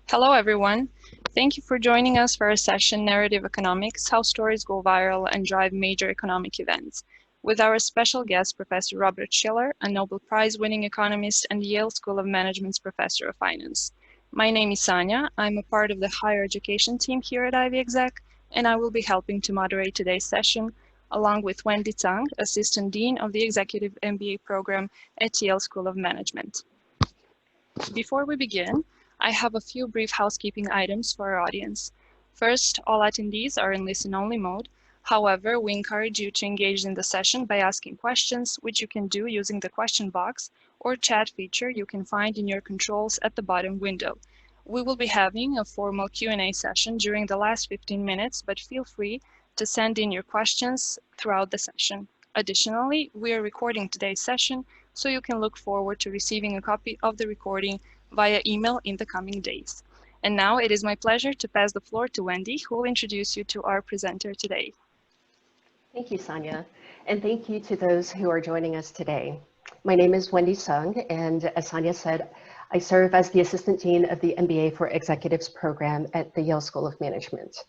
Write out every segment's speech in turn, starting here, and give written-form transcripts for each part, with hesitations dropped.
Hello, everyone. Thank you for joining us for our session, Narrative Economics, How Stories Go Viral and Drive Major Economic Events, with our special guest, Professor Robert Shiller, a Nobel Prize-winning economist and Yale School of Management's Professor of Finance. My name is Sanya. I'm a part of the higher education team here at Ivy Exec, and I will be helping to moderate today's session, along with Wendy Tsang, Assistant Dean of the Executive MBA program at Yale School of Management. Before we begin, I have a few brief housekeeping items for our audience. First, all attendees are in listen-only mode. However, we encourage you to engage in the session by asking questions, which you can do using the question box or chat feature you can find in your controls at the bottom window. We will be having a formal Q&A session during the last 15 minutes, but feel free to send in your questions throughout the session. Additionally, we are recording today's session, so you can look forward to receiving a copy of the recording via email in the coming days. And now it is my pleasure to pass the floor to Wendy, who will introduce you to our presenter today. Thank you, Sanya, and thank you to those who are joining us today. My name is Wendy Tsang, and as Sanya said, I serve as the Assistant Dean of the MBA for Executives program at the Yale School of Management.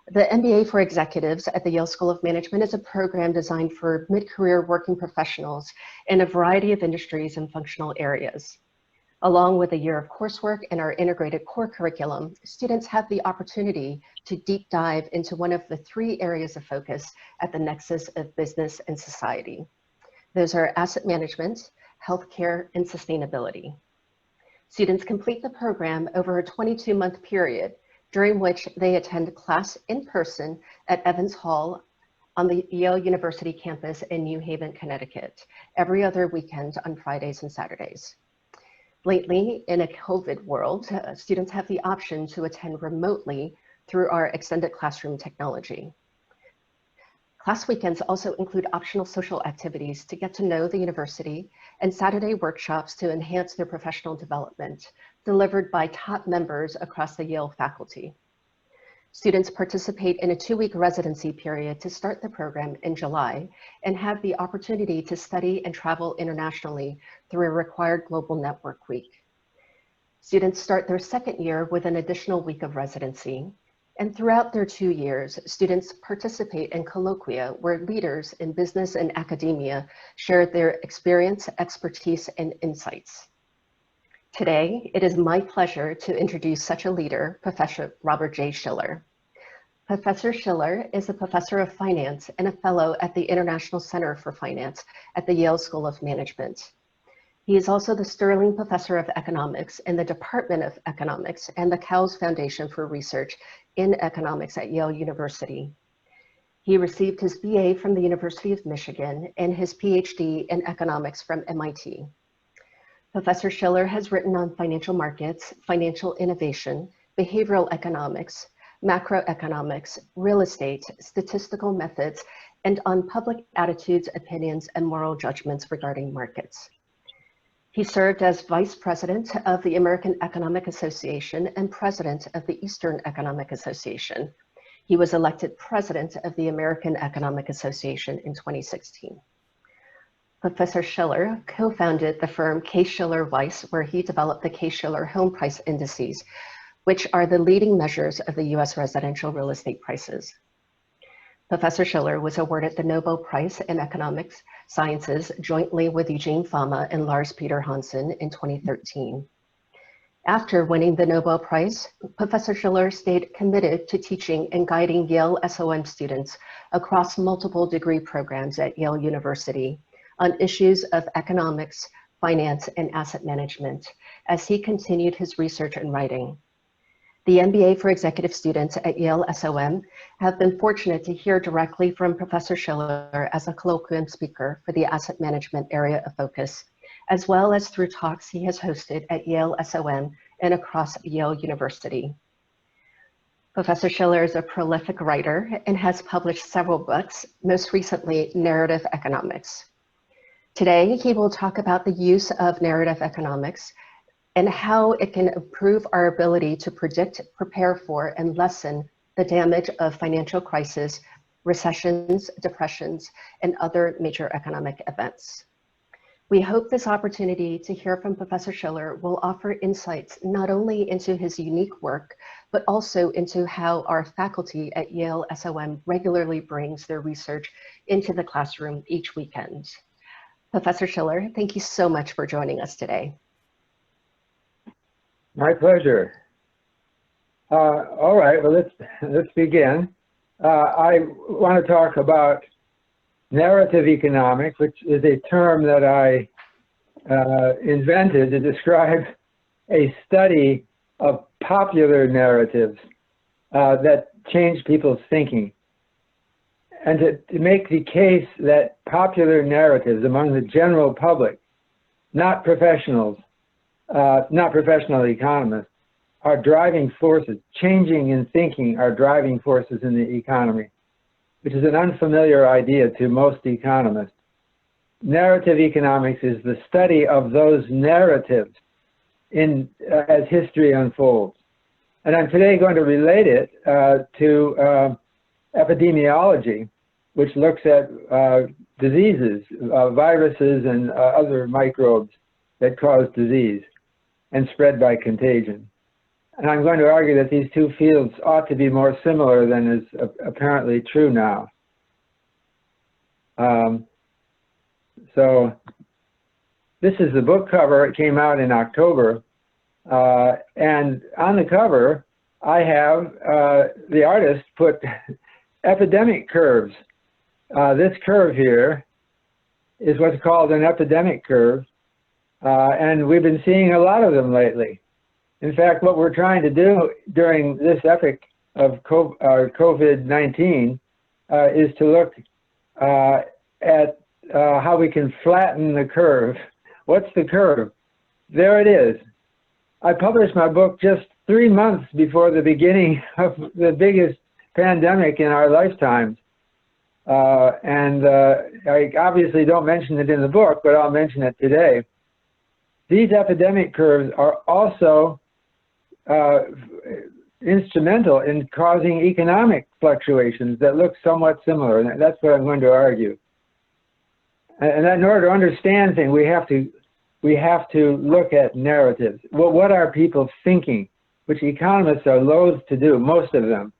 The MBA for Executives at the Yale School of Management is a program designed for mid-career working professionals in a variety of industries and functional areas. Along with a year of coursework and our integrated core curriculum, students have the opportunity to deep dive into one of the three areas of focus at the nexus of business and society. Those are asset management, healthcare, and sustainability. Students complete the program over a 22-month period, during which they attend class in person at Evans Hall on the Yale University campus in New Haven, Connecticut, every other weekend on Fridays and Saturdays. Lately, in a COVID world, students have the option to attend remotely through our extended classroom technology. Class weekends also include optional social activities to get to know the university and Saturday workshops to enhance their professional development, delivered by top members across the Yale faculty. Students participate in a 2-week residency period to start the program in July and have the opportunity to study and travel internationally through a required Global Network Week. Students start their second year with an additional week of residency. And throughout their 2 years, students participate in colloquia where leaders in business and academia share their experience, expertise, and insights. Today, it is my pleasure to introduce such a leader, Professor Robert J. Shiller. Professor Shiller is a professor of finance and a fellow at the International Center for Finance at the Yale School of Management. He is also the Sterling Professor of Economics in the Department of Economics and the Cowles Foundation for Research in Economics at Yale University. He received his BA from the University of Michigan and his PhD in economics from MIT. Professor Shiller has written on financial markets, financial innovation, behavioral economics, macroeconomics, real estate, statistical methods, and on public attitudes, opinions, and moral judgments regarding markets. He served as Vice President of the American Economic Association and President of the Eastern Economic Association. He was elected President of the American Economic Association in 2016. Professor Shiller co-founded the firm Case-Shiller Weiss, where he developed the Case-Shiller home price indices, which are the leading measures of the US residential real estate prices. Professor Shiller was awarded the Nobel Prize in Economics Sciences jointly with Eugene Fama and Lars Peter Hansen in 2013. After winning the Nobel Prize, Professor Shiller stayed committed to teaching and guiding Yale SOM students across multiple degree programs at Yale University on issues of economics, finance, and asset management as he continued his research and writing. The MBA for Executive students at Yale SOM have been fortunate to hear directly from Professor Shiller as a colloquium speaker for the asset management area of focus, as well as through talks he has hosted at Yale SOM and across Yale University. Professor Shiller is a prolific writer and has published several books, most recently Narrative Economics. Today, he will talk about the use of narrative economics and how it can improve our ability to predict, prepare for, and lessen the damage of financial crisis, recessions, depressions, and other major economic events. We hope this opportunity to hear from Professor Schiller will offer insights not only into his unique work, but also into how our faculty at Yale SOM regularly brings their research into the classroom each weekend. Professor Schiller, thank you so much for joining us today. My pleasure. All right, well, let's begin. I want to talk about narrative economics, which is a term that I invented to describe a study of popular narratives that change people's thinking, and to make the case that popular narratives among the general public, not professionals, not professional economists, are driving forces. Changing in thinking are driving forces in the economy, which is an unfamiliar idea to most economists. Narrative economics is the study of those narratives as history unfolds. And I'm today going to relate it to epidemiology, which looks at diseases, viruses and other microbes that cause disease and spread by contagion. And I'm going to argue that these two fields ought to be more similar than is apparently true now. So this is the book cover. It came out in October. And on the cover, I have the artist put epidemic curves. This curve here is what's called an epidemic curve. And we've been seeing a lot of them lately. In fact, what we're trying to do during this epoch of COVID-19 is to look at how we can flatten the curve. What's the curve? There it is. I published my book just 3 months before the beginning of the biggest pandemic in our lifetimes. I obviously don't mention it in the book, but I'll mention it today. These epidemic curves are also instrumental in causing economic fluctuations that look somewhat similar, and that's what I'm going to argue. And in order to understand things, we have to look at narratives. Well, what are people thinking? Which economists are loath to do, most of them.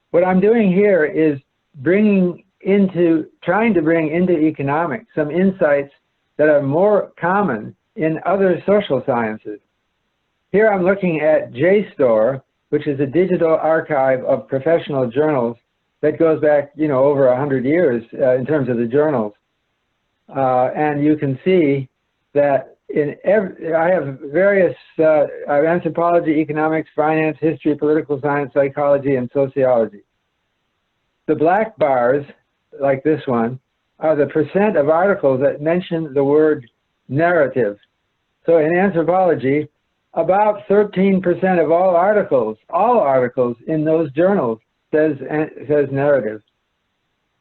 What I'm doing here is trying to bring into economics some insights that are more common in other social sciences. Here I'm looking at JSTOR, which is a digital archive of professional journals that goes back, over 100 years in terms of the journals. And you can see that I have various anthropology, economics, finance, history, political science, psychology, and sociology. The black bars, like this one, are the percent of articles that mention the word narrative. So in anthropology, about 13% of all articles in those journals says narrative.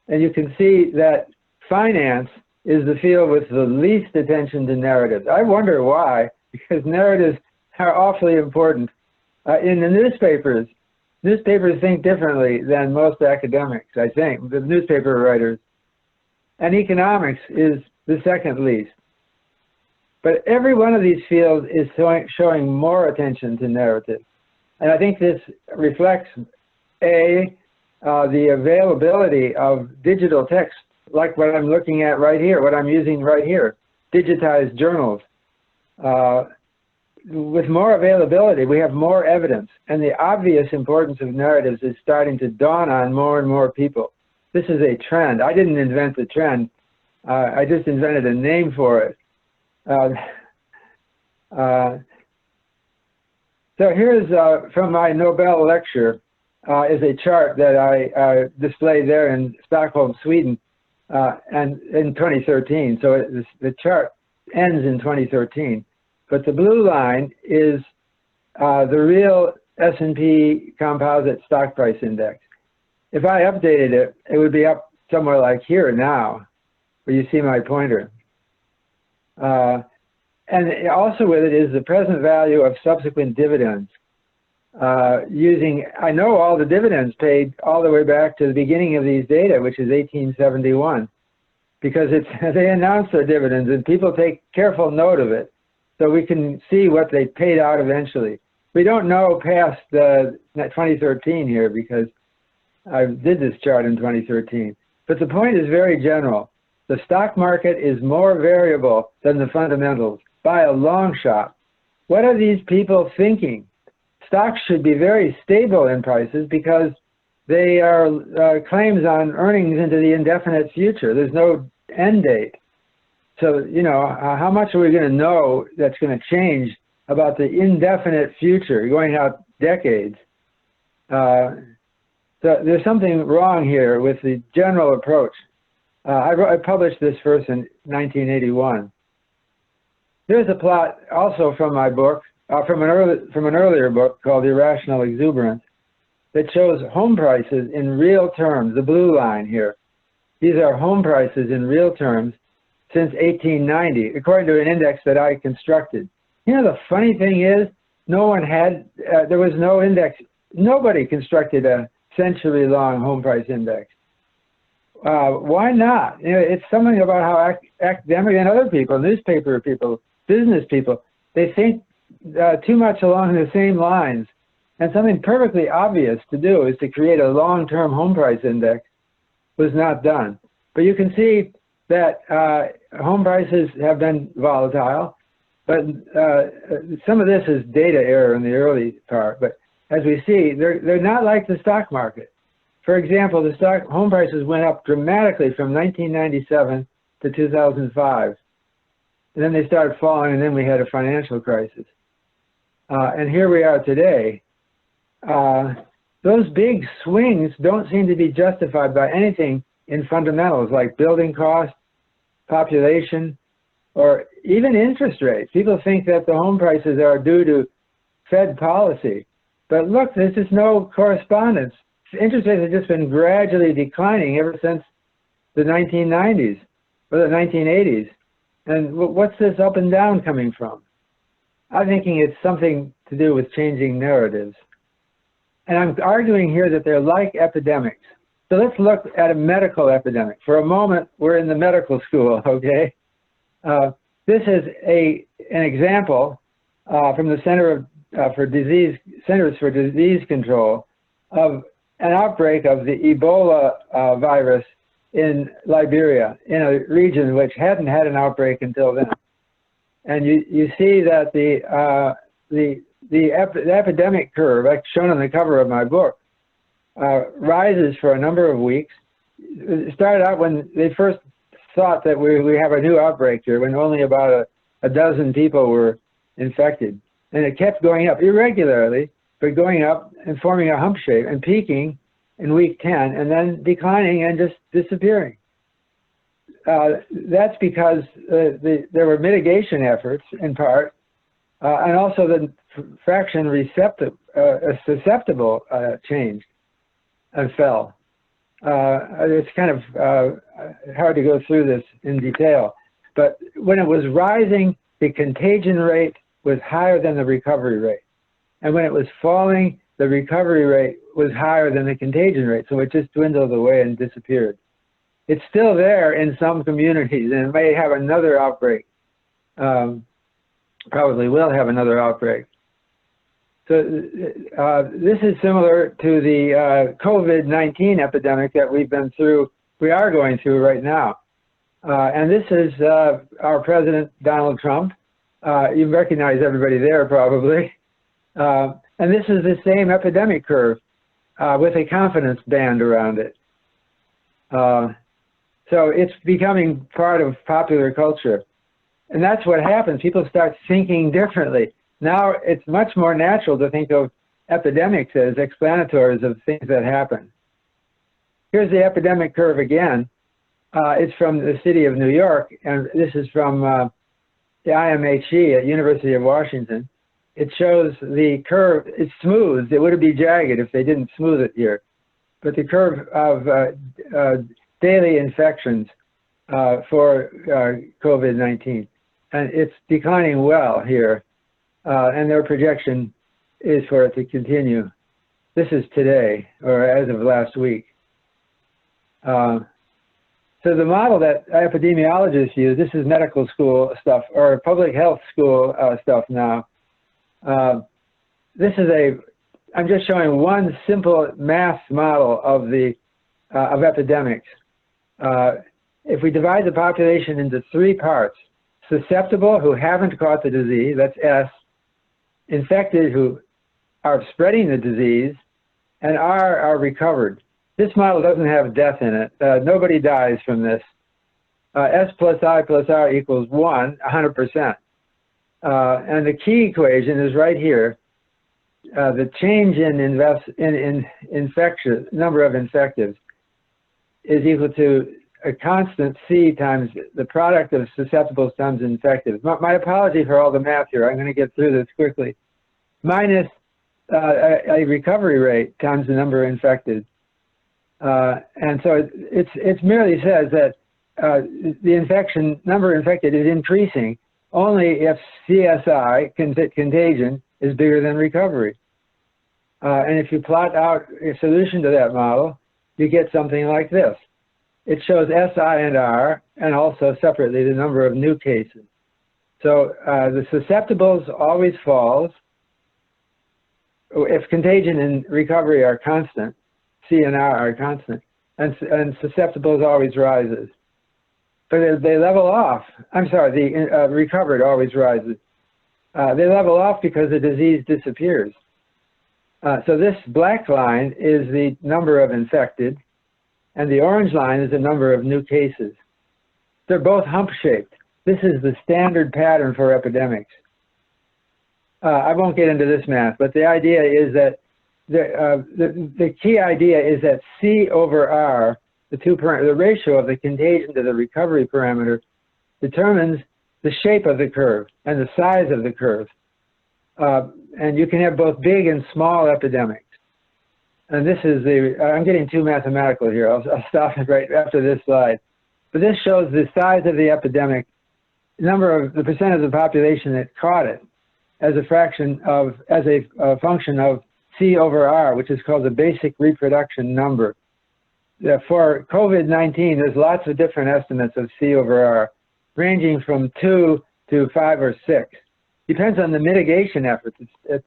And you can see that finance is the field with the least attention to narratives. I wonder why, because narratives are awfully important. In the newspapers think differently than most academics, I think, the newspaper writers. And economics is the second least. But every one of these fields is showing more attention to narrative. And I think this reflects, the availability of digital text, like what I'm looking at right here, what I'm using right here, digitized journals. With more availability, we have more evidence. And the obvious importance of narratives is starting to dawn on more and more people. This is a trend. I didn't invent the trend. I just invented a name for it. So here's from my Nobel lecture is a chart that I displayed there in Stockholm, Sweden, and in 2013. So the chart ends in 2013, but the blue line is the real S&P Composite Stock Price Index. If I updated it, it would be up somewhere like here now, where you see my pointer. And also with it is the present value of subsequent dividends. I know all the dividends paid all the way back to the beginning of these data, which is 1871. because they announce their dividends and people take careful note of it, so we can see what they paid out eventually. We don't know past 2013 here because I did this chart in 2013. But the point is very general. The stock market is more variable than the fundamentals by a long shot. What are these people thinking? Stocks should be very stable in prices because they are claims on earnings into the indefinite future. There's no end date. So, you know, how much are we going to know that's going to change about the indefinite future going out decades? So there's something wrong here with the general approach. I published this first in 1981. Here's a plot also from my book, from an earlier book called Irrational Exuberance, that shows home prices in real terms, the blue line here. These are home prices in real terms since 1890, according to an index that I constructed. You know, the funny thing is, no one had, there was no index, nobody constructed a century-long home price index. Why not? You know, it's something about how academic and other people, newspaper people, business people, they think too much along the same lines. And something perfectly obvious to do is to create a long-term home price index was not done. But you can see that home prices have been volatile, but some of this is data error in the early part. But as we see, they're not like the stock market. For example, the home prices went up dramatically from 1997 to 2005. And then they started falling, and then we had a financial crisis. And here we are today. Those big swings don't seem to be justified by anything in fundamentals like building costs, population, or even interest rates. People think that the home prices are due to Fed policy. But look, there's just no correspondence. Interest rates have just been gradually declining ever since the 1990s or the 1980s. And what's this up and down coming from? I'm thinking it's something to do with changing narratives. And I'm arguing here that they're like epidemics. So let's look at a medical epidemic. For a moment, we're in the medical school, okay? This is an example from the Centers for Disease Control of an outbreak of the Ebola virus in Liberia, in a region which hadn't had an outbreak until then. And you see that the epidemic curve, like shown on the cover of my book, rises for a number of weeks. It started out when they first thought that we have a new outbreak here, when only about a dozen people were infected. And it kept going up irregularly, but going up and forming a hump shape and peaking in week 10 and then declining and just disappearing. That's because there were mitigation efforts in part, and also the fraction susceptible changed and fell. It's kind of hard to go through this in detail, but when it was rising, the contagion rate was higher than the recovery rate. And when it was falling, the recovery rate was higher than the contagion rate, so it just dwindled away and disappeared. It's still there in some communities, and it may have another outbreak. Probably will have another outbreak. So this is similar to the COVID-19 epidemic that we are going through right now. And this is our President, Donald Trump. You recognize everybody there probably. And this is the same epidemic curve with a confidence band around it. So it's becoming part of popular culture. And that's what happens. People start thinking differently. Now it's much more natural to think of epidemics as explanatories of things that happen. Here's the epidemic curve again. It's from the city of New York, and this is from the IMHE at University of Washington. It shows the curve, it's smooth. It would be jagged if they didn't smooth it here. But the curve of daily infections for COVID-19. And it's declining well here. And their projection is for it to continue. This is today, or as of last week. So the model that epidemiologists use, this is medical school stuff or public health school stuff now. This is I'm just showing one simple math model of of epidemics. If we divide the population into three parts: susceptible, who haven't caught the disease, that's S; infected, who are spreading the disease; and R are recovered. This model doesn't have death in it. Nobody dies from this. S plus I plus R equals 100%. And the key equation is right here. The change in infection, number of infectives, is equal to a constant C times the product of susceptibles times infectives. My apology for all the math here. I'm going to get through this quickly. Minus a recovery rate times the number of infected. And so it merely says that the number infected is increasing only if CSI, contagion, is bigger than recovery. And if you plot out a solution to that model, you get something like this. It shows SI and R, and also separately the number of new cases. So the susceptibles always falls if contagion and recovery are constant. C and R are constant, and susceptibles always rises. But they level off. I'm sorry, the recovered always rises. They level off because the disease disappears. So this black line is the number of infected, and the orange line is the number of new cases. They're both hump-shaped. This is the standard pattern for epidemics. I won't get into this math, but the idea is that the key idea is that C over R, the ratio of the contagion to the recovery parameter, determines the shape of the curve and the size of the curve. And you can have both big and small epidemics. And this is I'm getting too mathematical here. I'll stop it right after this slide. But this shows the size of the epidemic, the percent of the population that caught it, as a function of C over R, which is called the basic reproduction number. For COVID-19, there's lots of different estimates of C over R, ranging from 2 to 5 or 6. Depends on the mitigation efforts. But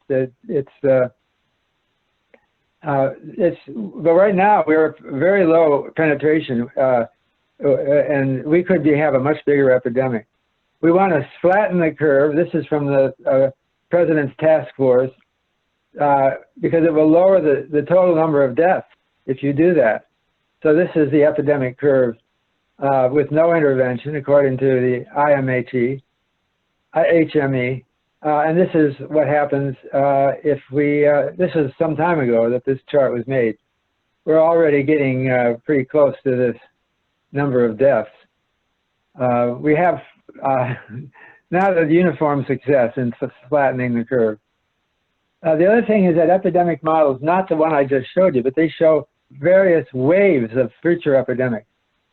right now we're very low penetration, and we could have a much bigger epidemic. We want to flatten the curve. This is from the President's task force, because it will lower the total number of deaths if you do that. So this is the epidemic curve with no intervention, according to the HME. And this is what happens if this is some time ago that this chart was made. We're already getting pretty close to this number of deaths. We have not a uniform success in flattening the curve. The other thing is that epidemic models, not the one I just showed you, but they show various waves of future epidemics.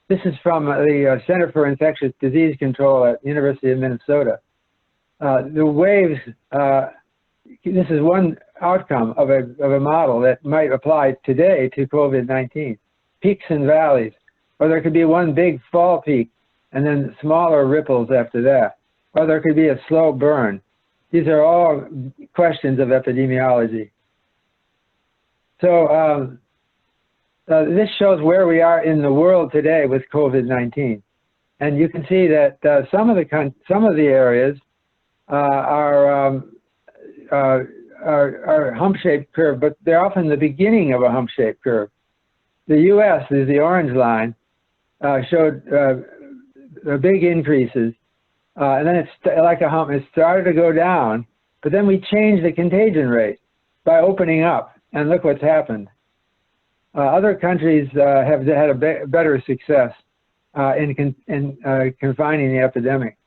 This is from the Center for Infectious Disease Control at the University of Minnesota. The waves, this is one outcome of a model that might apply today to COVID-19. Peaks and valleys, or there could be one big fall peak and then smaller ripples after that, or there could be a slow burn. These are all questions of epidemiology. So this shows where we are in the world today with COVID-19, and you can see that some of the areas are hump-shaped curve, but they're often the beginning of a hump-shaped curve. The U.S. is the orange line, showed big increases, and then it's like a hump. It started to go down, but then we changed the contagion rate by opening up, and look what's happened. Other countries have had a better success in confining the epidemic,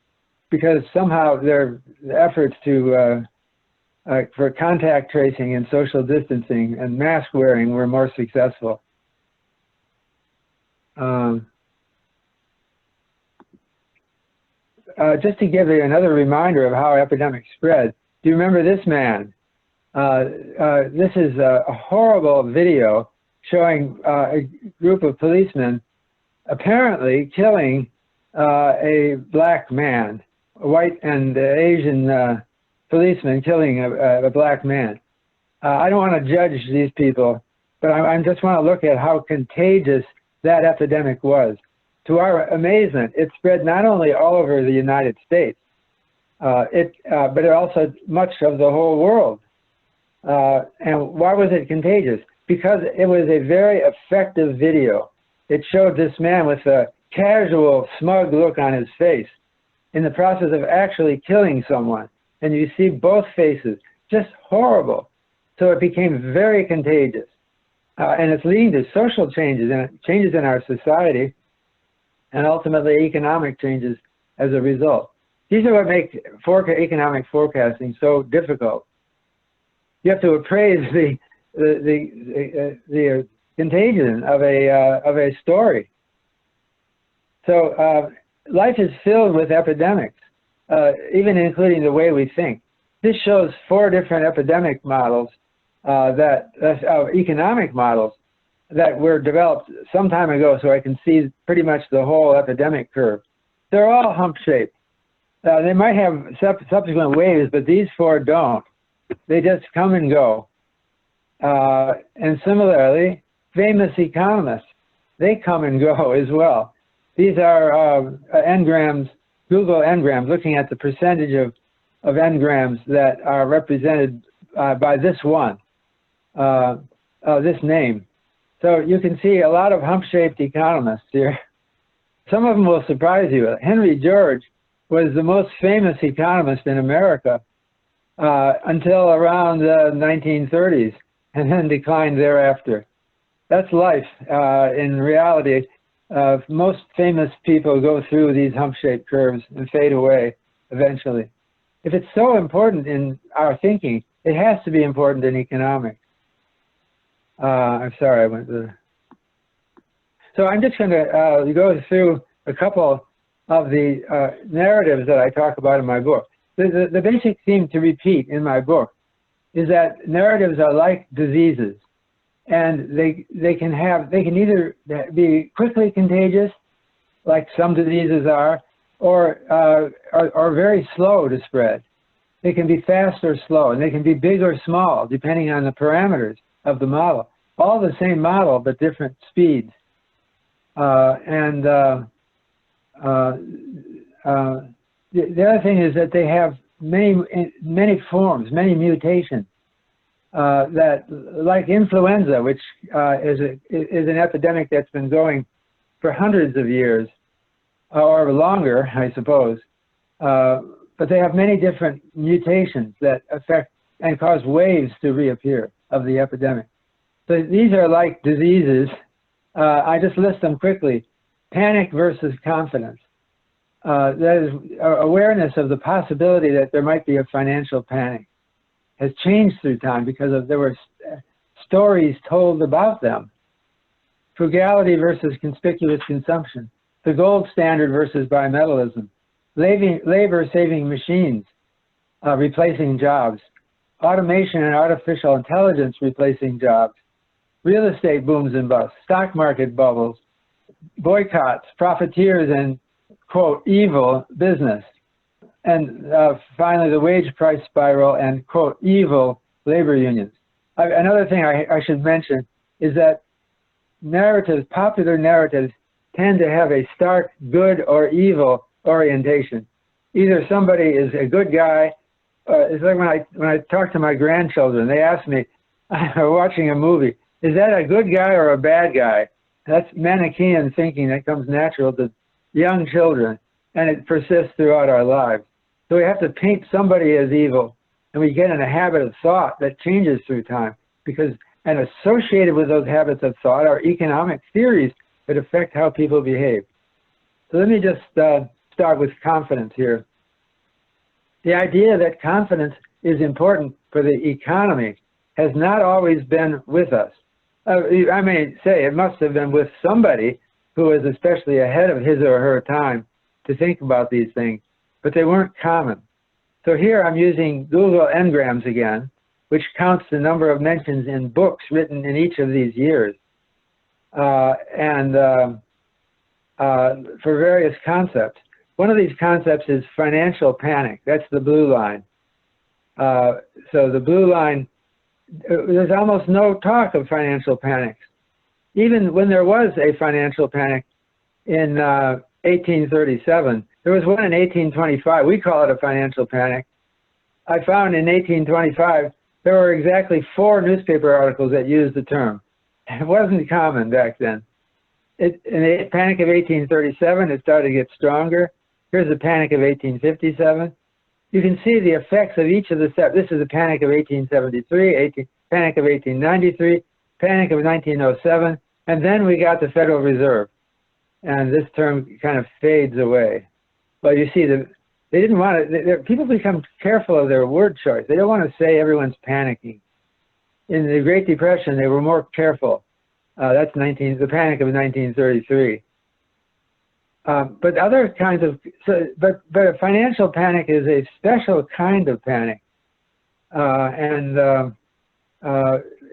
because somehow their efforts for contact tracing and social distancing and mask wearing were more successful. Just to give you another reminder of how epidemics spread, do you remember this man? This is a horrible video showing a group of policemen apparently killing a black man, a white and Asian policeman killing a black man. I don't want to judge these people, but I just want to look at how contagious that epidemic was. To our amazement, it spread not only all over the United States, but it also much of the whole world. And why was it contagious? Because it was a very effective video. It showed this man with a casual, smug look on his face in the process of actually killing someone. And you see both faces, just horrible. So it became very contagious. And it's leading to social changes and changes in our society, and ultimately economic changes as a result. These are what make economic forecasting so difficult. You have to appraise the contagion of a story. So life is filled with epidemics, even including the way we think. This shows 4 different epidemic models, economic models that were developed some time ago, so I can see pretty much the whole epidemic curve. They're all hump-shaped. They might have subsequent waves, but these 4 don't. They just come and go. And similarly, famous economists, they come and go as well. These are n-grams, Google n-grams, looking at the percentage of n-grams that are represented by this one, this name. So you can see a lot of hump-shaped economists here. Some of them will surprise you. Henry George was the most famous economist in America until around the 1930s, and then declined thereafter. That's life. In reality, most famous people go through these hump-shaped curves and fade away eventually. If it's so important in our thinking, it has to be important in economics. I'm sorry, I went to... So I'm just going to go through a couple of the narratives that I talk about in my book. The basic theme to repeat in my book is that narratives are like diseases, and they can either be quickly contagious, like some diseases are, or very slow to spread. They can be fast or slow, and they can be big or small, depending on the parameters of the model. All the same model, but different speeds. The other thing is that they have many forms, many mutations. That, like influenza, which is an epidemic that's been going for hundreds of years, or longer, I suppose. But they have many different mutations that affect and cause waves to reappear of the epidemic. So these are like diseases. I just list them quickly. Panic versus confidence. That is awareness of the possibility that there might be a financial panic. Has changed through time because there were stories told about them. Frugality versus conspicuous consumption. The gold standard versus bimetallism. Labor-saving machines replacing jobs. Automation and artificial intelligence replacing jobs. Real estate booms and busts. Stock market bubbles. Boycotts, profiteers, and, quote, evil business. And finally, the wage price spiral and, quote, evil labor unions. Another thing I should mention is that narratives, popular narratives, tend to have a stark good or evil orientation. Either somebody is a good guy. It's like when I talk to my grandchildren, they ask me, watching a movie, is that a good guy or a bad guy? That's Manichaean thinking that comes natural to young children, and it persists throughout our lives. So we have to paint somebody as evil, and we get in a habit of thought that changes through time, and associated with those habits of thought are economic theories that affect how people behave. So let me just start with confidence here. The idea that confidence is important for the economy has not always been with us. I may say it must have been with somebody who was especially ahead of his or her time to think about these things, but they weren't common. So here I'm using Google Ngrams again, which counts the number of mentions in books written in each of these years. for various concepts. One of these concepts is financial panic. That's the blue line. So the blue line, there's almost no talk of financial panics. Even when there was a financial panic in 1837, there was one in 1825. We call it a financial panic. I found in 1825, there were exactly 4 newspaper articles that used the term. It wasn't common back then. In the panic of 1837, it started to get stronger. Here's the panic of 1857. You can see the effects of each of the steps. This is the panic of 1873, panic of 1893, panic of 1907, and then we got the Federal Reserve. And this term kind of fades away. But you see, they didn't want to, people become careful of their word choice. They don't want to say everyone's panicking. In the Great Depression, they were more careful. That's the panic of 1933. But other kinds of, but a financial panic is a special kind of panic.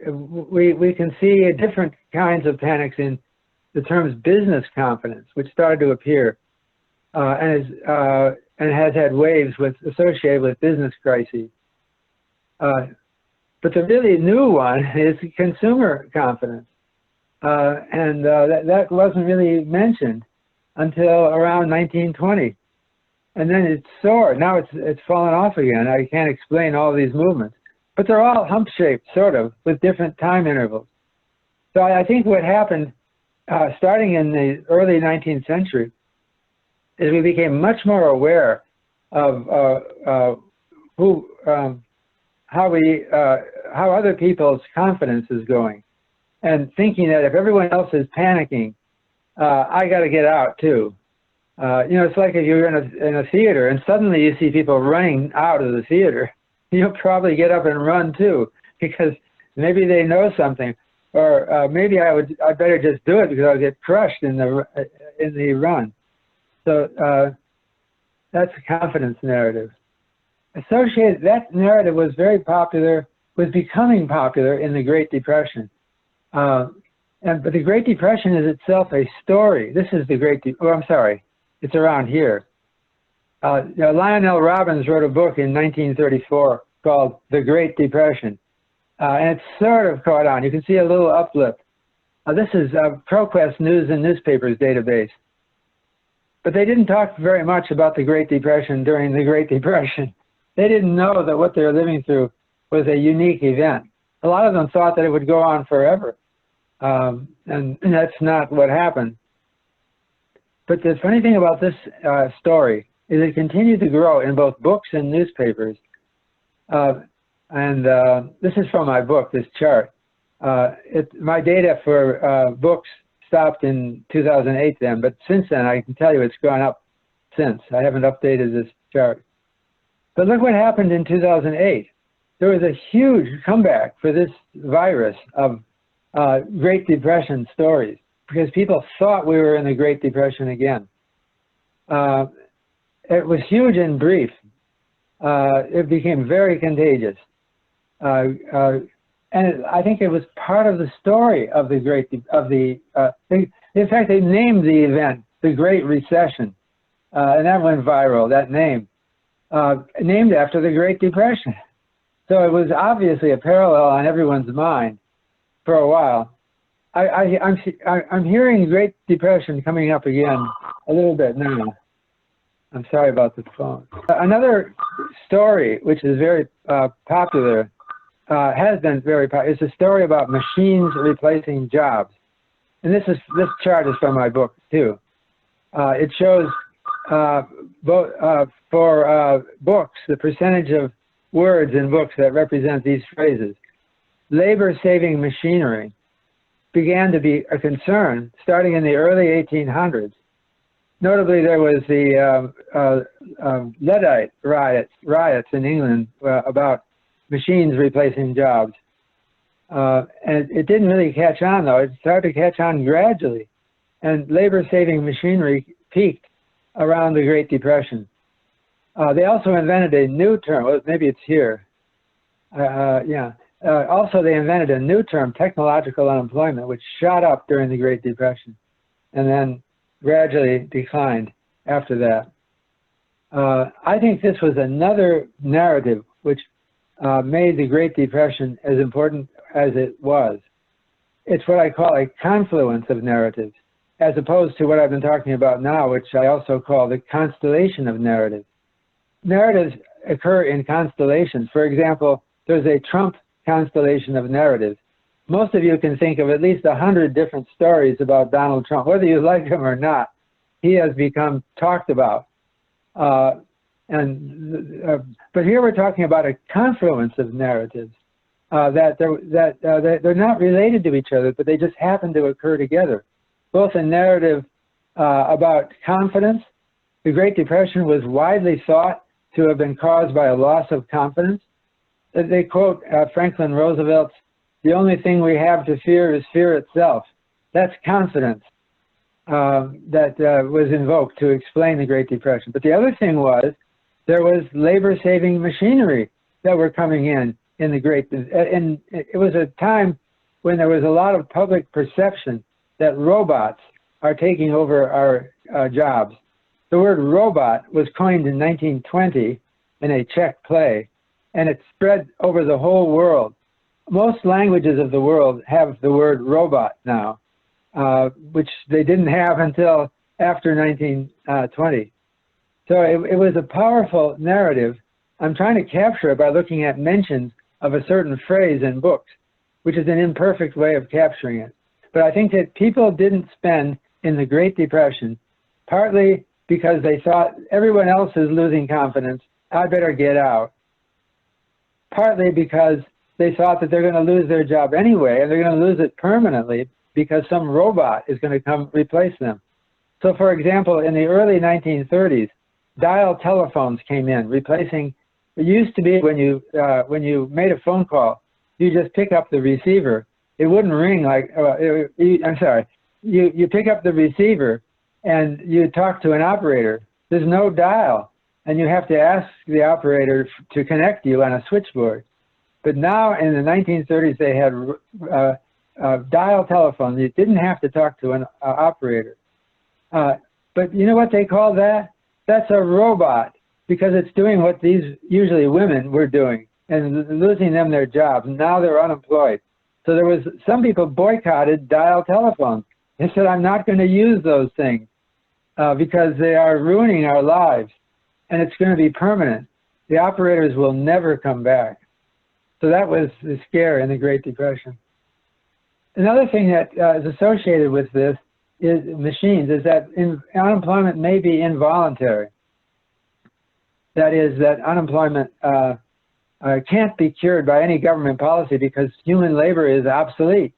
We can see different kinds of panics in the terms business confidence, which started to appear and has had waves associated with business crises. But the really new one is consumer confidence. That wasn't really mentioned until around 1920. And then it soared. Now it's fallen off again. I can't explain all these movements. But they're all hump-shaped, sort of, with different time intervals. So I think what happened starting in the early 19th century is we became much more aware of how other people's confidence is going, and thinking that if everyone else is panicking, I got to get out too. You know, it's like if you're in a theater and suddenly you see people running out of the theater, you'll probably get up and run too, because maybe they know something, or maybe I better just do it because I'll get crushed in the run. So that's a confidence narrative. That narrative was very popular, was becoming popular in the Great Depression. But the Great Depression is itself a story. This is the I'm sorry, it's around here. Lionel Robbins wrote a book in 1934 called The Great Depression. And it's sort of caught on. You can see a little uplift. This is ProQuest News and Newspapers database. But they didn't talk very much about the Great Depression during the Great Depression. They didn't know that what they were living through was a unique event. A lot of them thought that it would go on forever. And that's not what happened. But the funny thing about this story is it continued to grow in both books and newspapers. This is from my book, this chart. My data for books stopped in 2008 then, but since then I can tell you it's gone up since. I haven't updated this chart. But look what happened in 2008. There was a huge comeback for this virus of Great Depression stories, because people thought we were in the Great Depression again. It was huge and brief. It became very contagious. And I think it was part of the story of the in fact, they named the event the Great Recession, and that went viral, that name, named after the Great Depression. So it was obviously a parallel on everyone's mind for a while. I'm hearing Great Depression coming up again a little bit now. I'm sorry about the phone. Another story which is very popular, has been very popular, is a story about machines replacing jobs. And this chart is from my book too. It shows for books, the percentage of words in books that represent these phrases. Labor-saving machinery began to be a concern starting in the early 1800s. Notably, there was the Luddite riots in England about machines replacing jobs. And it didn't really catch on, though. It started to catch on gradually. And labor-saving machinery peaked around the Great Depression. They also invented a new term. Well, maybe it's here. Also, they invented a new term, technological unemployment, which shot up during the Great Depression. And then gradually declined after that. I think this was another narrative which made the Great Depression as important as it was. It's what I call a confluence of narratives, as opposed to what I've been talking about now, which I also call the constellation of narratives. Narratives occur in constellations. For example, there's a Trump constellation of narratives. Most of you can think of at least 100 different stories about Donald Trump, whether you like him or not. He has become talked about. But here we're talking about a confluence of narratives they're not related to each other, but they just happen to occur together. Both a narrative about confidence. The Great Depression was widely thought to have been caused by a loss of confidence. They quote Franklin Roosevelt's, "The only thing we have to fear is fear itself." That's confidence that was invoked to explain the Great Depression. But the other thing was, there was labor-saving machinery that were coming in the Great, and it was a time when there was a lot of public perception that robots are taking over our jobs. The word robot was coined in 1920 in a Czech play, and it spread over the whole world. Most languages of the world have the word robot now, which they didn't have until after 1920. So it was a powerful narrative. I'm trying to capture it by looking at mentions of a certain phrase in books, which is an imperfect way of capturing it. But I think that people didn't spend in the Great Depression, partly because they thought everyone else is losing confidence, I better get out. Partly because they thought that they're going to lose their job anyway, and they're going to lose it permanently because some robot is going to come replace them. So for example, in the early 1930s, dial telephones came in, replacing. It used to be when you made a phone call, you just pick up the receiver. It wouldn't ring like, you pick up the receiver and you talk to an operator. There's no dial, and you have to ask the operator to connect you on a switchboard. But now in the 1930s, they had dial telephones. You didn't have to talk to an operator. But you know what they call that? That's a robot, because it's doing what these usually women were doing and losing them their jobs. Now they're unemployed. So there was, some people boycotted dial telephones. They said, I'm not going to use those things because they are ruining our lives, and it's going to be permanent. The operators will never come back. So that was the scare in the Great Depression. Another thing that is associated with this is machines, is that unemployment may be involuntary. That is, that unemployment can't be cured by any government policy because human labor is obsolete,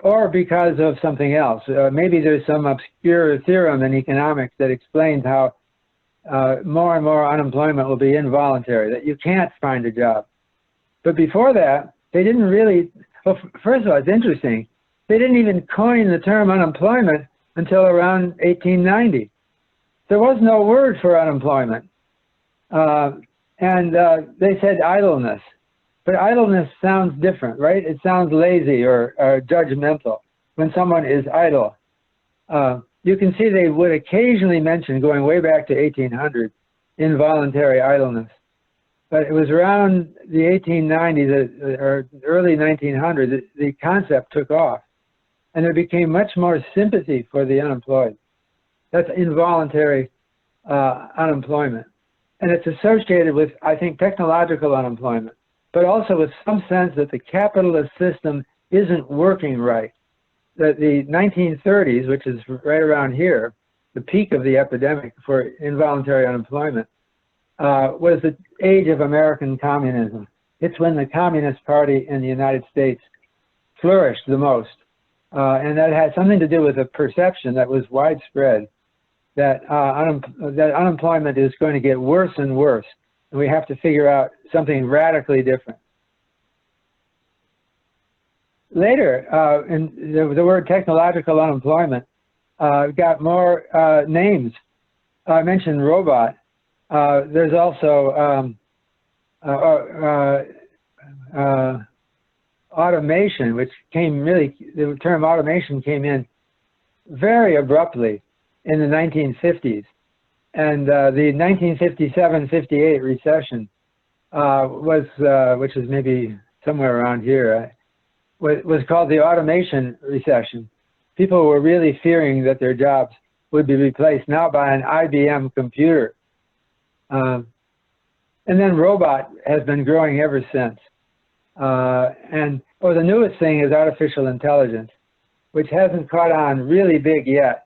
or because of something else. Maybe there's some obscure theorem in economics that explains how more and more unemployment will be involuntary, that you can't find a job. But before that, they didn't really, well, first of all, it's interesting, they didn't even coin the term unemployment until around 1890. There was no word for unemployment. They said idleness, but idleness sounds different, right? It sounds lazy or judgmental when someone is idle. You can see they would occasionally mention, going way back to 1800, involuntary idleness. But it was around the 1890s or early 1900s, the concept took off, and there became much more sympathy for the unemployed. That's involuntary unemployment. And it's associated with, I think, technological unemployment, but also with some sense that the capitalist system isn't working right. That the 1930s, which is right around here, the peak of the epidemic for involuntary unemployment, was the age of American communism. It's when the Communist Party in the United States flourished the most. And that had something to do with a perception that was widespread that unemployment is going to get worse and worse, and we have to figure out something radically different. Later, the word technological unemployment got more names. I mentioned robot. There's also automation, which came really, the term automation came in very abruptly in the 1950s. And the 1957-58 recession which is maybe somewhere around here, was called the automation recession. People were really fearing that their jobs would be replaced now by an IBM computer. And then robot has been growing ever since. The newest thing is artificial intelligence, which hasn't caught on really big yet.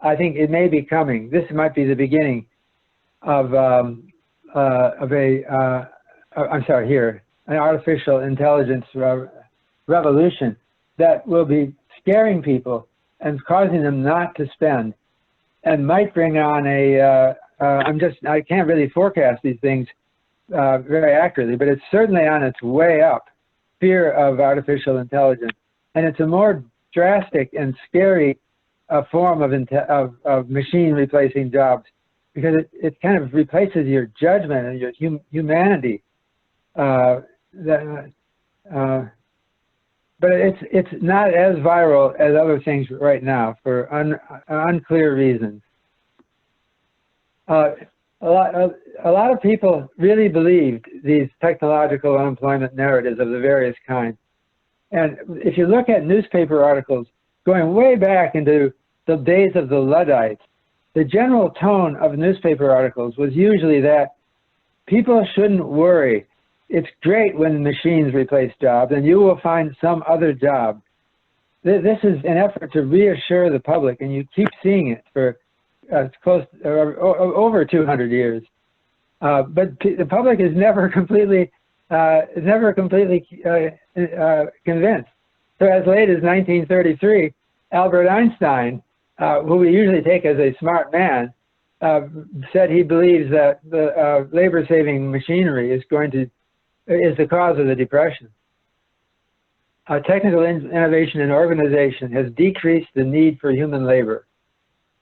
I think it may be coming. This might be the beginning of an artificial intelligence revolution that will be scaring people and causing them not to spend, and might bring on I can't really forecast these things very accurately, but it's certainly on its way up, fear of artificial intelligence. And it's a more drastic and scary form of machine replacing jobs, because it kind of replaces your judgment and your humanity. But it's not as viral as other things right now for unclear reasons. A lot of people really believed these technological unemployment narratives of the various kinds. And if you look at newspaper articles going way back into the days of the Luddites, the general tone of newspaper articles was usually that people shouldn't worry. It's great when machines replace jobs, and you will find some other job. This is an effort to reassure the public, and you keep seeing it for over 200 years. But the public is never completely convinced. So as late as 1933, Albert Einstein, who we usually take as a smart man, said he believes that the labor-saving machinery is the cause of the Depression. Technical innovation and organization has decreased the need for human labor,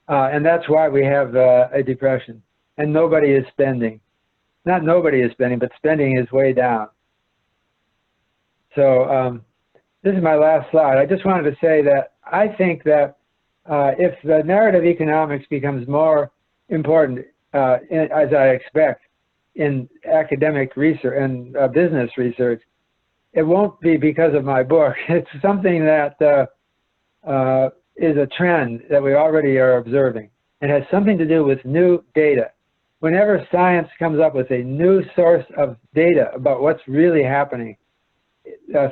and that's why we have a depression. And nobody is spending. Not nobody is spending, but spending is way down. So this is my last slide. I just wanted to say that I think that if the narrative economics becomes more important, as I expect, in academic research and business research, it won't be because of my book. It's something that is a trend that we already are observing. It has something to do with new data. Whenever science comes up with a new source of data about what's really happening,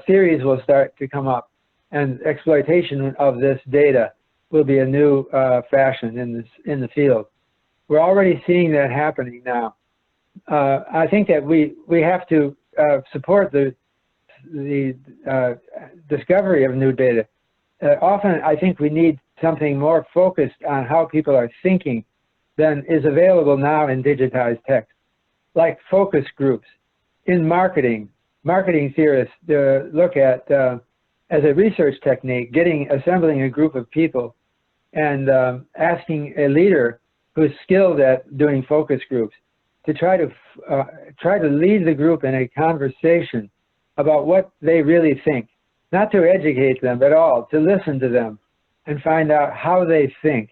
theories will start to come up, and exploitation of this data will be a new fashion in the field. We're already seeing that happening now. I think that we have to support the discovery of new data. Often I think we need something more focused on how people are thinking than is available now in digitized text, like focus groups. In marketing theorists look at, as a research technique, assembling a group of people and asking a leader who's skilled at doing focus groups to try to lead the group in a conversation about what they really think, not to educate them at all, to listen to them and find out how they think,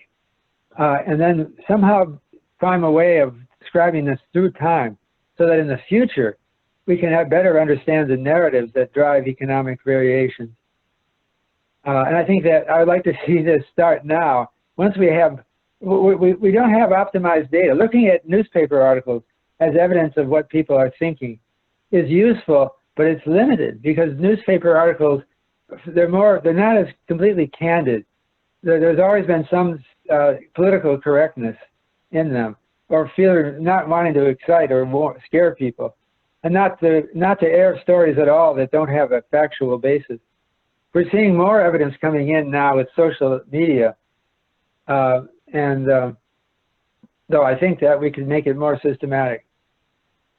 and then somehow find a way of describing this through time, so that in the future we can better understand the narratives that drive economic variations. And I think that I would like to see this start now. Once we don't have optimized data. Looking at newspaper articles as evidence of what people are thinking is useful, but it's limited, because newspaper articles, they're not as completely candid. There's always been some political correctness in them, or not wanting to excite or scare people, and not to air stories at all that don't have a factual basis. We're seeing more evidence coming in now with social media, and though I think that we can make it more systematic.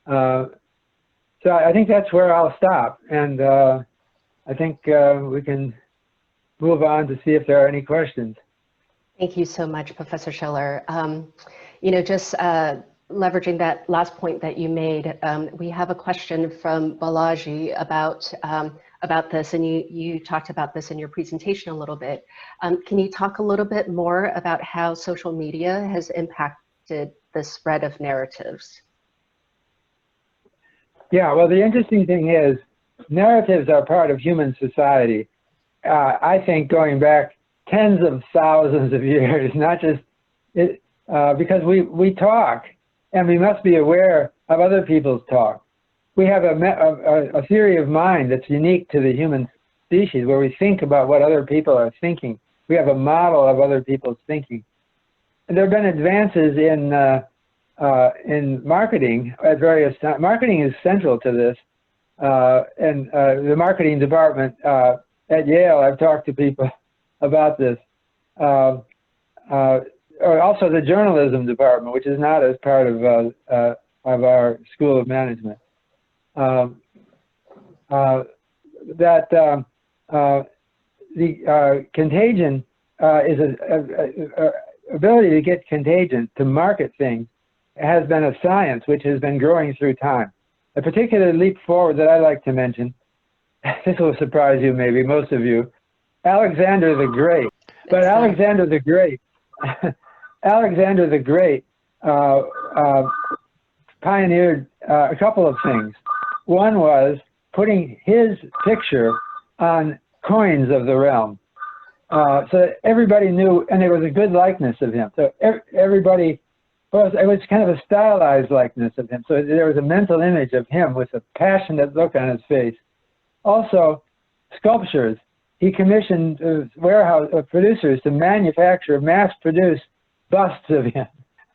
So I think that's where I'll stop, and I think we can move on to see if there are any questions. Thank you so much, Professor Schiller. leveraging that last point that you made, we have a question from Balaji about this, and you talked about this in your presentation a little bit. Can you talk a little bit more about how social media has impacted the spread of narratives? Yeah, well, the interesting thing is narratives are part of human society. I think going back tens of thousands of years, not just because we talk, and we must be aware of other people's talk. We have a theory of mind that's unique to the human species, where we think about what other people are thinking. We have a model of other people's thinking. And there have been advances in marketing at various times. Marketing is central to this. And the marketing department at Yale, I've talked to people about this. Also the journalism department, which is not as part of our School of Management. The contagion is an ability to get contagion, to market things, has been a science which has been growing through time. A particular leap forward that I like to mention, this will surprise you maybe, most of you, Alexander the Great. But Alexander the Great, Alexander the Great pioneered a couple of things. One was putting his picture on coins of the realm. So that everybody knew, and there was a good likeness of him. So everybody, well, it was kind of a stylized likeness of him. So there was a mental image of him with a passionate look on his face. Also, sculptures. He commissioned warehouse producers to manufacture, mass-produce busts of him.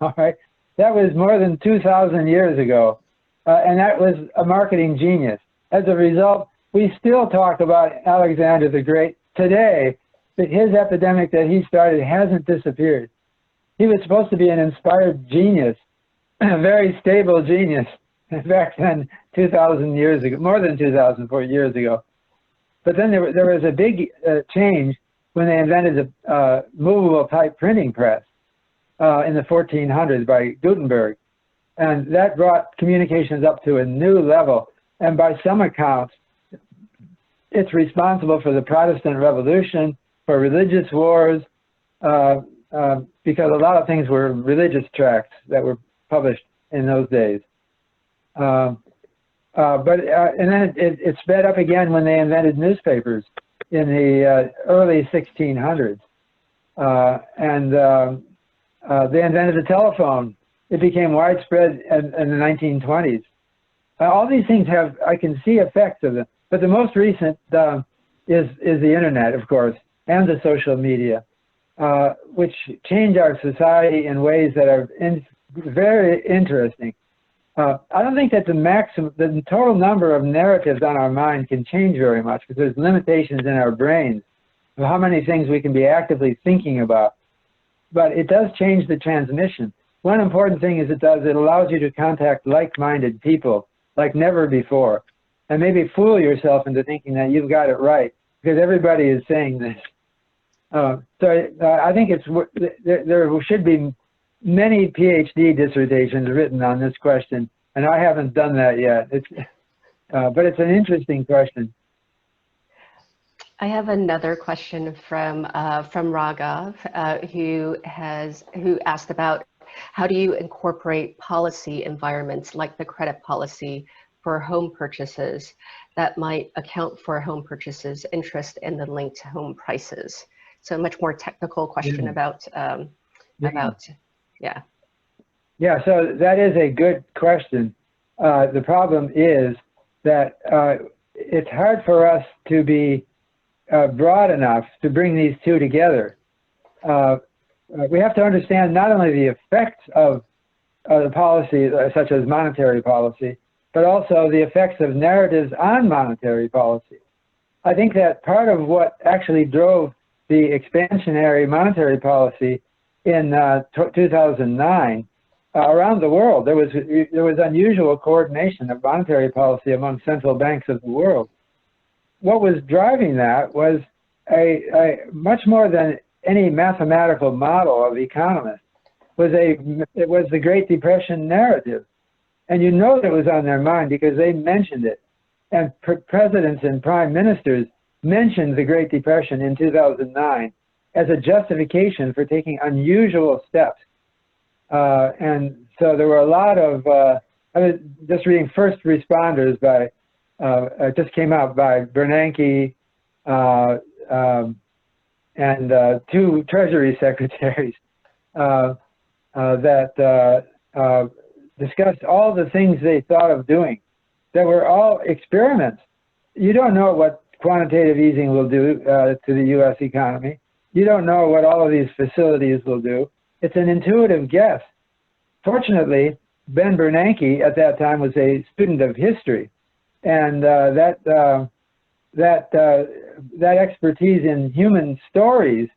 All right, that was more than 2,000 years ago, and that was a marketing genius. As a result, we still talk about Alexander the Great today. But his epidemic that he started hasn't disappeared. He was supposed to be an inspired genius, a very stable genius back then, 2,000 years ago, more than 2,004 years ago. But then there was a big change when they invented the movable type printing press in the 1400s by Gutenberg. And that brought communications up to a new level. And by some accounts, it's responsible for the Protestant Revolution, for religious wars, because a lot of things were religious tracts that were published in those days. And then it sped up again when they invented newspapers in the early 1600s. They invented the telephone. It became widespread in the 1920s. All these things have, I can see effects of them, but the most recent is the internet, of course, and the social media, which change our society in ways that are very interesting. I don't think that the total number of narratives on our mind can change very much, because there's limitations in our brains of how many things we can be actively thinking about. But it does change the transmission. One important thing is it allows you to contact like-minded people like never before, and maybe fool yourself into thinking that you've got it right, because everybody is saying this. I think there should be many PhD dissertations written on this question, and I haven't done that yet. But it's an interesting question. I have another question from Raghav, who asked about how do you incorporate policy environments like the credit policy for home purchases that might account for home purchases interest and then link to home prices. So a much more technical question about. Yeah, so that is a good question. The problem is that it's hard for us to be broad enough to bring these two together. We have to understand not only the effects of the policy, such as monetary policy, but also the effects of narratives on monetary policy. I think that part of what actually drove the expansionary monetary policy in 2009 around the world, there was unusual coordination of monetary policy among central banks of the world. What was driving that was a much more than any mathematical model of economists. was the Great Depression narrative. And you know that it was on their mind because they mentioned it. And presidents and prime ministers mentioned the Great Depression in 2009 as a justification for taking unusual steps. And so there were a lot of, I was just reading First Responders by, it just came out by Bernanke and two Treasury secretaries that discussed all the things they thought of doing that were all experiments. You don't know what quantitative easing will do to the U.S. economy. You don't know what all of these facilities will do. It's an intuitive guess. Fortunately, Ben Bernanke at that time was a student of history, and that expertise in human stories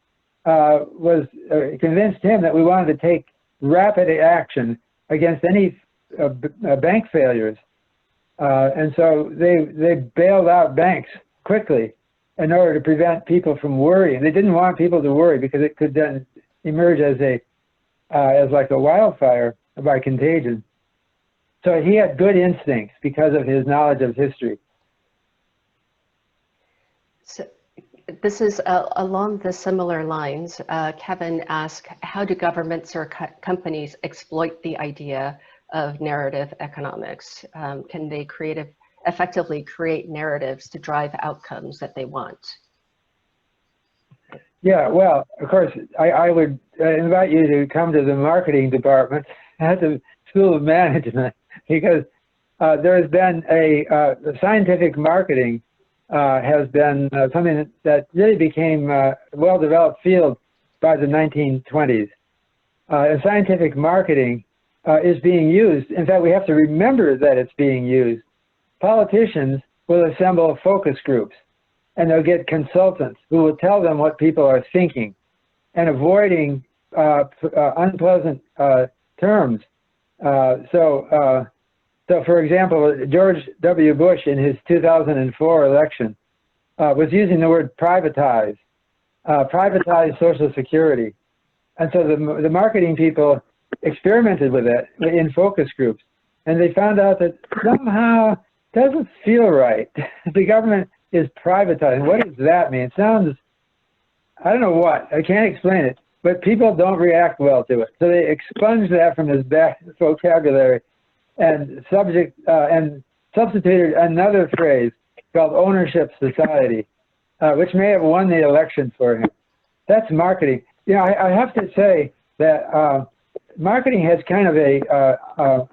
convinced him that we wanted to take rapid action against any bank failures. And so they bailed out banks quickly in order to prevent people from worrying. They didn't want people to worry because it could then emerge as like a wildfire by contagion. So he had good instincts because of his knowledge of history. So this is along the similar lines. Kevin asked, how do governments or companies exploit the idea of narrative economics? Can they effectively create narratives to drive outcomes that they want? Yeah, well, of course, I would invite you to come to the marketing department at the School of Management, because there has been scientific marketing has been something that really became a well-developed field by the 1920s. And scientific marketing is being used. In fact, we have to remember that it's being used. Politicians will assemble focus groups, and they'll get consultants who will tell them what people are thinking and avoiding unpleasant terms. So for example, George W. Bush in his 2004 election was using the word privatize Social Security. And so the marketing people experimented with it in focus groups, and they found out that somehow it doesn't feel right. The government is privatizing. What does that mean? It sounds, I don't know what, I can't explain it, but people don't react well to it. So they expunged that from his back vocabulary and substituted another phrase called ownership society, which may have won the election for him. That's marketing. You know, I have to say that marketing has kind of a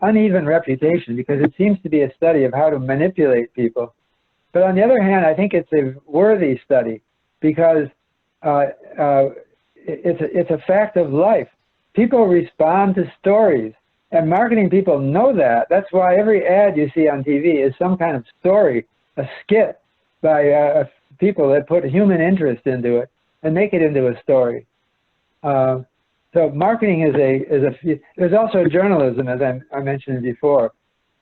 uneven reputation because it seems to be a study of how to manipulate people. But on the other hand, I think it's a worthy study because it's a fact of life. People respond to stories, and marketing people know that. That's why every ad you see on TV is some kind of story, a skit by people that put human interest into it and make it into a story. So marketing there's also journalism, as I mentioned before,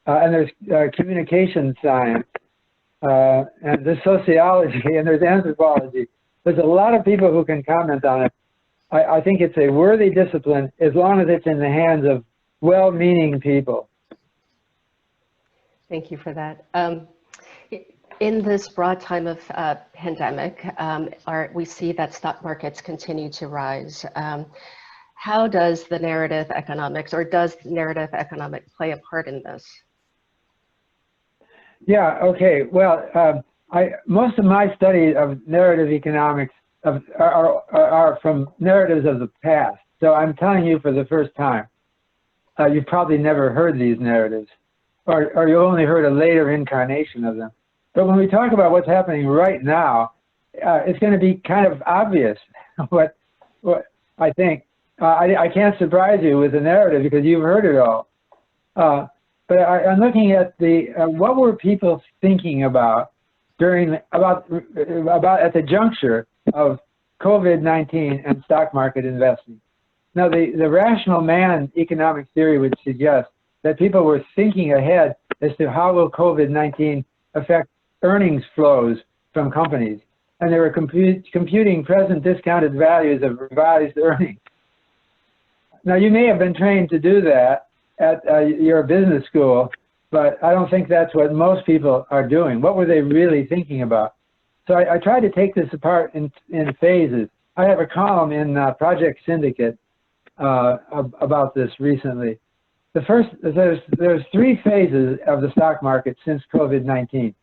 and there's communication science, and there's sociology, and there's anthropology. There's a lot of people who can comment on it. I think it's a worthy discipline as long as it's in the hands of well-meaning people. Thank you for that. In this broad time of pandemic, we see that stock markets continue to rise. How does the narrative economics, or does narrative economics play a part in this? Yeah, okay. Well, most of my study of narrative economics are from narratives of the past. So I'm telling you for the first time. You've probably never heard these narratives, or you only heard a later incarnation of them. But when we talk about what's happening right now, it's going to be kind of obvious what I think. I can't surprise you with the narrative because you've heard it all. But I'm looking at what were people thinking about at the juncture of COVID-19 and stock market investing. Now, the rational man economic theory would suggest that people were thinking ahead as to how will COVID-19 affect earnings flows from companies, and they were computing present discounted values of revised earnings. Now, you may have been trained to do that at your business school, but I don't think that's what most people are doing. What were they really thinking about? So I tried to take this apart in phases. I have a column in Project Syndicate about this recently. The first, there's 3 phases of the stock market since COVID-19.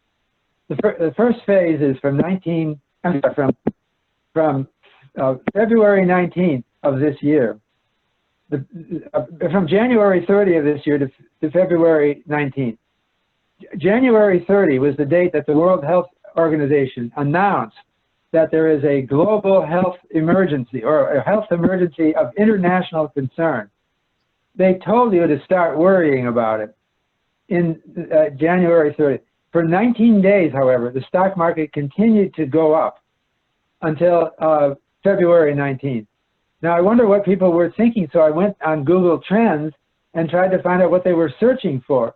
The first phase is from February 19th of this year. From January 30 of this year to February 19th. January 30 was the date that the World Health Organization announced that there is a global health emergency, or a health emergency of international concern. They told you to start worrying about it in January 30. For 19 days, however, the stock market continued to go up until February 19th. Now, I wonder what people were thinking, so I went on Google Trends and tried to find out what they were searching for.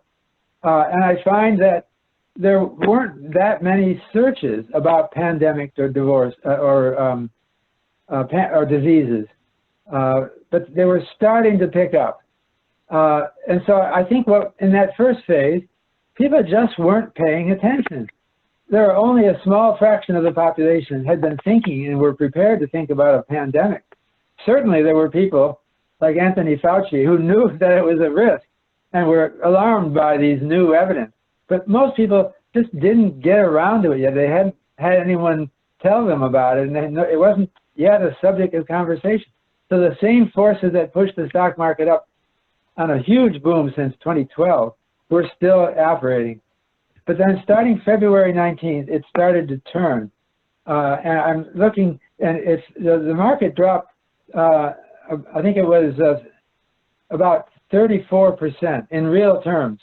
And I find that there weren't that many searches about pandemics or divorce or diseases, but they were starting to pick up. And so I think in that first phase, people just weren't paying attention. There were only a small fraction of the population had been thinking and were prepared to think about a pandemic. Certainly there were people like Anthony Fauci who knew that it was a risk and were alarmed by these new evidence. But most people just didn't get around to it yet. They hadn't had anyone tell them about it, and it wasn't yet a subject of conversation. So the same forces that pushed the stock market up on a huge boom since 2012 were still operating. But then starting February 19th, it started to turn. And I'm looking, and the market dropped, I think it was about 34% in real terms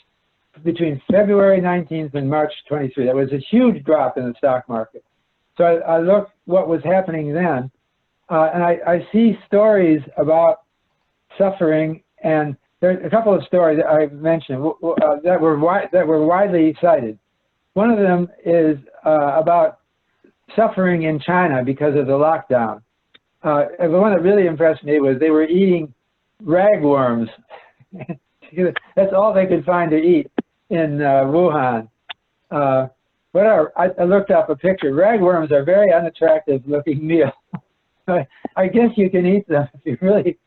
between February 19th and March 23. That was a huge drop in the stock market. So I looked what was happening then, and I see stories about suffering, and there's a couple of stories that I mentioned that were widely cited. One of them is about suffering in China because of the lockdown. The one that really impressed me was they were eating ragworms. That's all they could find to eat in Wuhan. I looked up a picture. Ragworms are very unattractive looking meal. I guess you can eat them if you really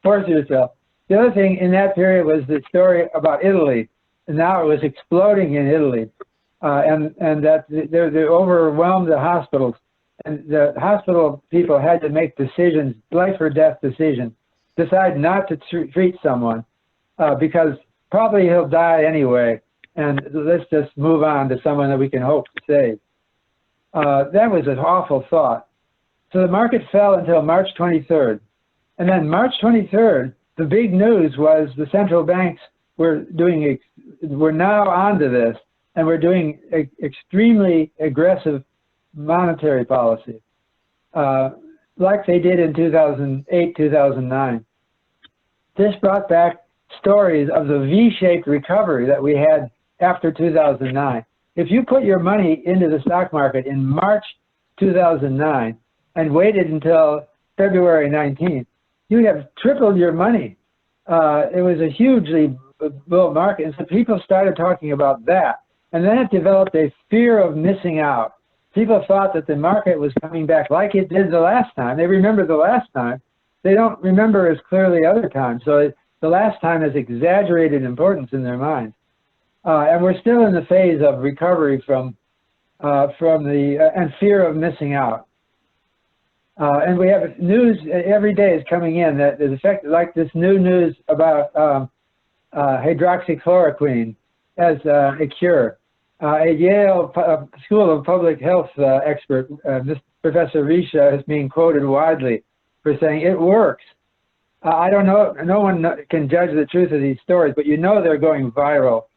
force yourself. The other thing in that period was the story about Italy. And now it was exploding in Italy. And that they overwhelmed the hospitals. And the hospital people had to make decisions, life or death decisions, decide not to treat someone because probably he'll die anyway, and let's just move on to someone that we can hope to save. That was an awful thought. So the market fell until March 23rd. And then March 23rd, the big news was the central banks were now onto this, and we're doing extremely aggressive monetary policy, like they did in 2008, 2009. This brought back stories of the V-shaped recovery that we had after 2009. If you put your money into the stock market in March 2009 and waited until February 19th, you'd have tripled your money. It was a hugely bull market, and so people started talking about that. And then it developed a fear of missing out. People thought that the market was coming back like it did the last time. They remember the last time. They don't remember as clearly other times. So the last time has exaggerated importance in their minds. And we're still in the phase of recovery from and fear of missing out. And we have news every day is coming in that is affected, like this new news about hydroxychloroquine as a cure. A Yale School of Public Health expert, Professor Risha, is being quoted widely for saying it works. I don't know, no one can judge the truth of these stories, but you know they're going viral,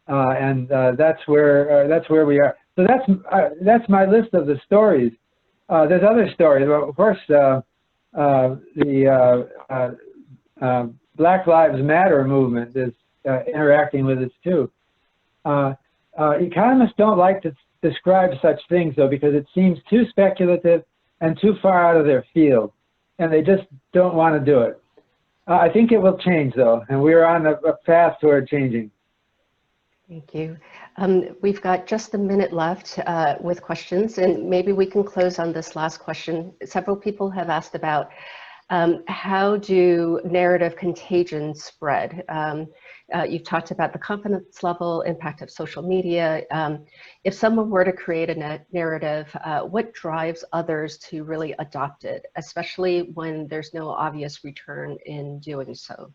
and that's where we are. So that's my list of the stories. There's other stories. Well, of course, the Black Lives Matter movement is interacting with us too. Economists don't like to describe such things, though, because it seems too speculative and too far out of their field, and they just don't want to do it. I think it will change, though, and we're on a path toward changing. Thank you. We've got just a minute left with questions, and maybe we can close on this last question. Several people have asked about how do narrative contagions spread? You've talked about the confidence level, impact of social media. If someone were to create a narrative, what drives others to really adopt it, especially when there's no obvious return in doing so?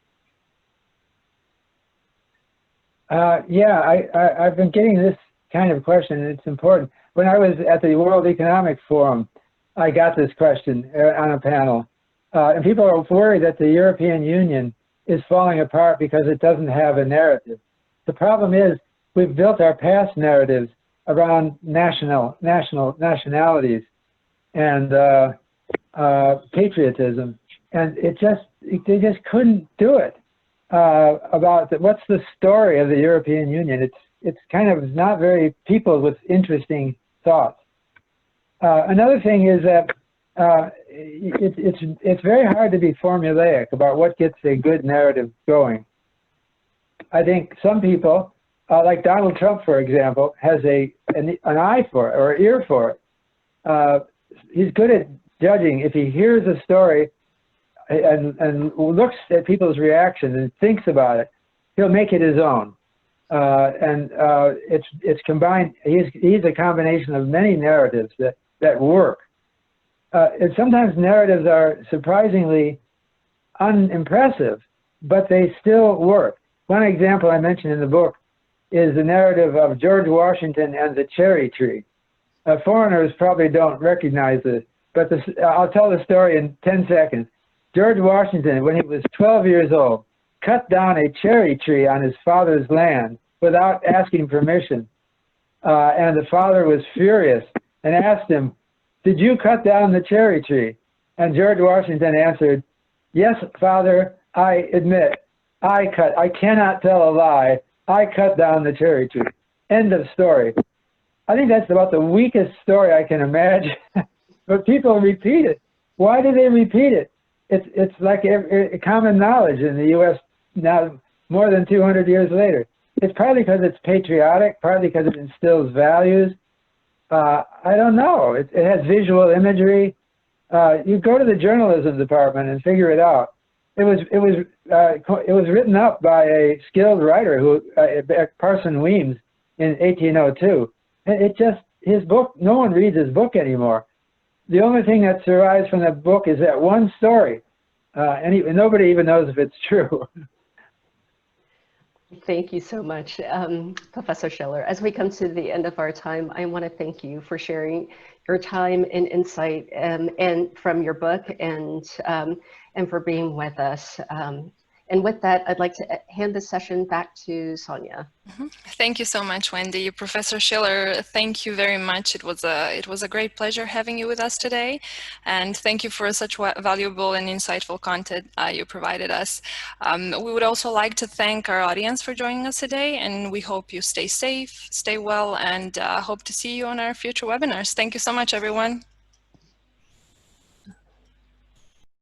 Yeah, I've been getting this kind of question, and it's important. When I was at the World Economic Forum, I got this question on a panel. And people are worried that the European Union is falling apart because it doesn't have a narrative. The problem is we've built our past narratives around nationalities and patriotism, and they just couldn't do it. What's the story of the European Union? It's kind of not very people with interesting thoughts. Another thing is that it's very hard to be formulaic about what gets a good narrative going. I think some people, like Donald Trump, for example, has an eye for it or an ear for it. He's good at judging. If he hears a story and looks at people's reaction and thinks about it, he'll make it his own. It's combined. He's a combination of many narratives that work. And sometimes narratives are surprisingly unimpressive, but they still work. One example I mentioned in the book is the narrative of George Washington and the cherry tree. Foreigners probably don't recognize this, but I'll tell the story in 10 seconds. George Washington, when he was 12 years old, cut down a cherry tree on his father's land without asking permission. And the father was furious and asked him, "Did you cut down the cherry tree?" And George Washington answered, "Yes, father, I admit, I cannot tell a lie. I cut down the cherry tree." End of story. I think that's about the weakest story I can imagine, but people repeat it. Why do they repeat it? It's like common knowledge in the U.S. now, more than 200 years later. It's partly because it's patriotic, partly because it instills values. I don't know. It has visual imagery. You go to the journalism department and figure it out. It was written up by a skilled writer Parson Weems in 1802. His book. No one reads his book anymore. The only thing that survives from the book is that one story, and nobody even knows if it's true. Thank you so much, Professor Schiller. As we come to the end of our time, I want to thank you for sharing your time and insight and from your book and for being with us. And with that, I'd like to hand the session back to Sonia. Thank you so much, Wendy. Professor Schiller, thank you very much. It was a great pleasure having you with us today. And thank you for such valuable and insightful content you provided us. We would also like to thank our audience for joining us today. And we hope you stay safe, stay well, and hope to see you on our future webinars. Thank you so much, everyone.